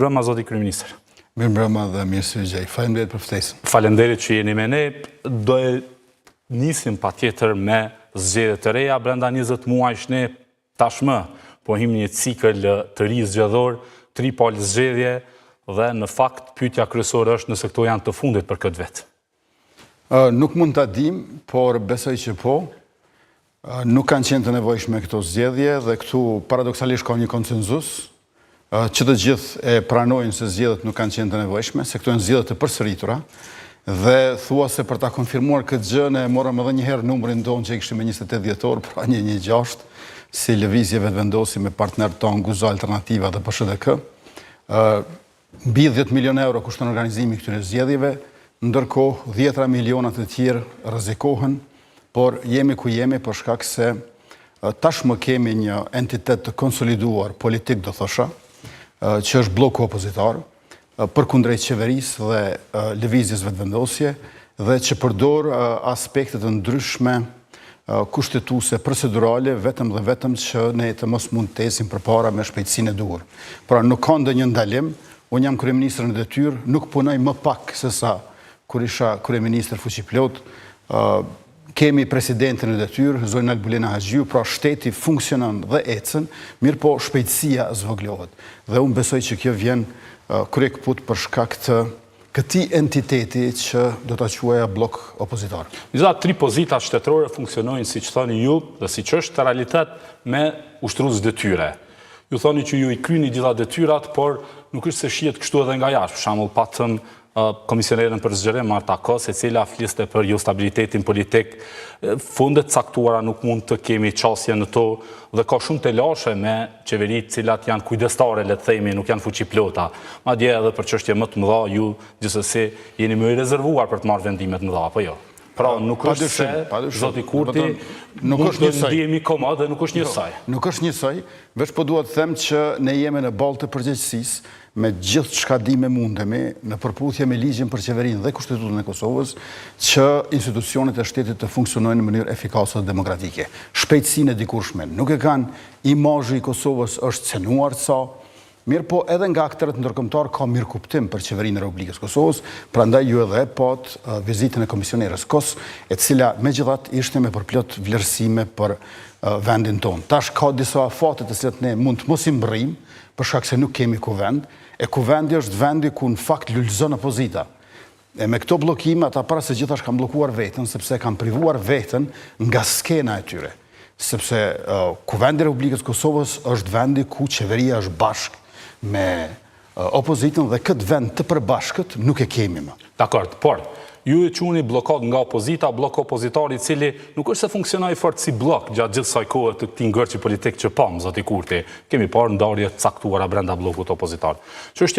Brëma, zoti kryeministër. Mirë mbrëma dhe mirë se gjej. Faleminderit për ftesën. Faleminderit që jeni me ne. Do e nisim patjetër me zgjedhje të reja brenda 20 muajsh ne tashmë po him një cikël të ri zgjedhor, 3 palë zgjedhje dhe në fakt pyetja kryesore është nëse këto janë të fundit për këtë vit. Nuk mund ta dim, por besoj që po. Nuk kanë qenë të nevojshme këto zgjedhje dhe këtu paradoksalisht ka një konsenzus që të gjithë e pranojnë se zgjedhjet nuk kanë qenë të nevojshme, se këto janë zgjedhje të përsëritura dhe thua se për ta konfirmuar këtë gjë ne morëm edhe një herë numrin tonë që kishim me 28 dhjetor, pra një 6, si lëvizje vetvendosi me partnerët tonë Guzo Alternativa dhe PSHDK. Mbi 10 milion euro kushton organizimi i këtyre zgjedhjeve, ndërkohë 10 miliona të tjerë rrezikohen, por jemi ku jemi për shkak se tashmë kemi një entitet të konsoliduar politik, do thosha, që është bloku opozitar, përkundrejt qeverisë dhe lëvizjes vetëvendosje dhe që përdor aspekte të ndryshme kushtetuese, procedurale, vetëm dhe vetëm që ne të mos mund të ecim përpara me shpejtësinë e duhur. Pra nuk ka ndonjë ndalim, unë jam kryeministër në detyrë, nuk punoj më pak se sa kur isha kryeministër fuqiplot. Kemi presidentin në detyrë, zonën Albulena Haxhiu, pra shteti funksionon dhe ecën, mirë po shpejtësia zvoglohet. Dhe unë besoj që kjo vjen kryekput për shkak të këtij entiteti që do ta quaja blok opozitar. Disa 3 pozita shtetërore funksionojnë siç thoni ju dhe siç është realitet me ushtrues detyre. Ju thoni që ju i kryeni gjitha detyrat, por nuk është se shihet kështu edhe nga jashtë. Për shembull, patëm komisionerën për zgjerim Marta Kos, e cila fliste për jo stabilitetin politik, fundet caktuara nuk mund të kemi qasje në to dhe ka shumë të lashe me qeverit cilat janë kujdestare, le të themi, nuk janë fuqiplota. Madje edhe për çështje më të mëdha, ju gjithsesi jeni më i rezervuar për të marrë vendimet mëdha, apo jo? Pra nuk është se zoti Kurti nuk është njësoj. Ndihemi komod dhe nuk është njësoj. Nuk është njësoj, veç po dua të them që ne jemi në ballë të përgjegjësisë me gjithë çka dimë mundemi në përputhje me ligjin për qeverinë dhe kushtetutën e Kosovës që institucionet e shtetit të funksionojnë në mënyrë efikase dhe demokratike. Shpejtësinë e dikurshme nuk e kanë, imazhi i Kosovës është cenuar ca. Mirë po edhe nga aktërët ndërkombëtar ka mirëkuptim për qeverinë e Republikës Kosovës, prandaj ju edhe pat vizitën e komisionerës Kos, e cila megjithatë ishte me përplot vlerësime për vendin tonë. Tash ka disa afate të cilat ne mund të mos i mbërrim, për shkak se nuk kemi kuvend, e kuvendi është vendi ku në fakt lulëzon opozita. E me këto bllokime ata para se gjithash kanë bllokuar veten, sepse kanë privuar veten nga skena e tyre. Sepse kuvendi i Republikës Kosovës është vendi ku qeveria është bashkë me opozitën dhe këtë vend të përbashkët nuk e kemi më. Dakord, por ju e quani blokad nga opozita, blok opozitar i cili nuk është se funksionoi fort si blok gjatë gjithë kësaj kohe të këtij ngërçi politik që pam, zoti Kurti. Kemi parë ndarje të caktuara brenda bllokut opozitar.